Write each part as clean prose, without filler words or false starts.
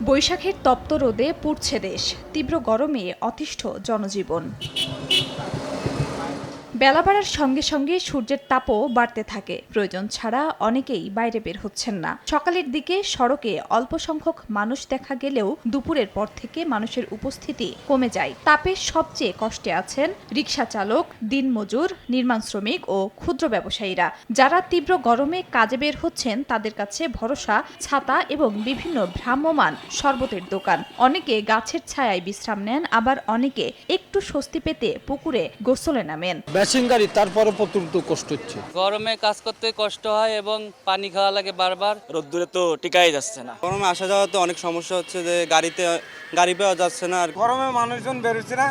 বৈশাখের তপ্ত রোদে পুড়ছে দেশ, তীব্র গরমে অতিষ্ঠ জনজীবন। বেলা বাড়ার সঙ্গে সঙ্গে সূর্যের তাপও বাড়তে থাকে। প্রয়োজন ছাড়া অনেকেই বাইরে বের হচ্ছেন না। সকালের দিকে সড়কে অল্প সংখ্যক মানুষ দেখা গেলেও দুপুরের পর থেকে মানুষের উপস্থিতি কমে যায়। তাপে সবচেয়ে কষ্টে আছেন রিকশা চালক, দিনমজুর, নির্মাণ শ্রমিক ও ক্ষুদ্র ব্যবসায়ীরা। যারা তীব্র গরমে কাজে বের হচ্ছেন তাদের কাছে ভরসা ছাতা এবং বিভিন্ন ভ্রাম্যমাণ শরবতের দোকান। অনেকে গাছের ছায়ায় বিশ্রাম নেন, আবার অনেকে একটু স্বস্তি পেতে পুকুরে গোসলে নামেন। মেশিনগাড়ি তারপরে প্রচুর কষ্ট হচ্ছে। গরমে কাজ করতে কষ্ট হয় এবং পানি খাওয়া লাগে বারবার। রোদ্দুরে তো টিকাই যাচ্ছে না। গরমে আসা যাওয়াতে অনেক সমস্যা হচ্ছে, যে গাড়ি পাওয়া যাচ্ছে না। আর গরমে মানুষজন বেরোচ্ছে না,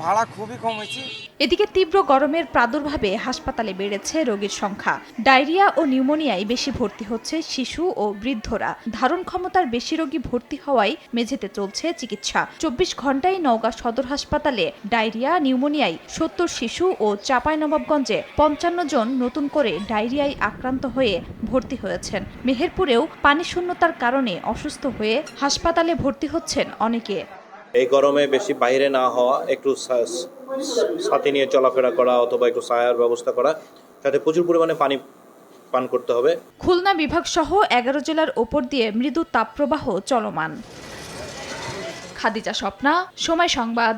ভাড়া খুবই কমেছে। এদিকে তীব্র গরমের প্রাদুর্ভাবে হাসপাতালে বেড়েছে রোগীর সংখ্যা। ডায়রিয়া ও নিউমোনিয়ায় বেশি ভর্তি হচ্ছে শিশু ও বৃদ্ধরা। ধারণ ক্ষমতার বেশি রোগী ভর্তি হওয়ায় মেঝেতে চলছে চিকিৎসা। 24 ঘন্টায় নওগাঁ সদর হাসপাতালে ডায়রিয়া, নিউমোনিয়ায় 70 শিশু ও চাঁপাইনবাবগঞ্জে 55 জন নতুন করে ডায়রিয়ায় আক্রান্ত হয়ে ভর্তি হয়েছেন। মেহেরপুরেও পানি শূন্যতার কারণে অসুস্থ হয়ে হাসপাতালে ভর্তি হচ্ছেন অনেকে। এই গরমে বেশি বাইরে না হওয়া, একটু ছাতি নিয়ে চলাফেরা করা অথবা একটু ছায়ার ব্যবস্থা করা, যাতে প্রচুর পরিমাণে পানি পান করতে হবে। খুলনা বিভাগ সহ 11 জেলার ওপর দিয়ে মৃদু তাপপ্রবাহ চলমান। খাদিজা স্বপ্না, সময় সংবাদ।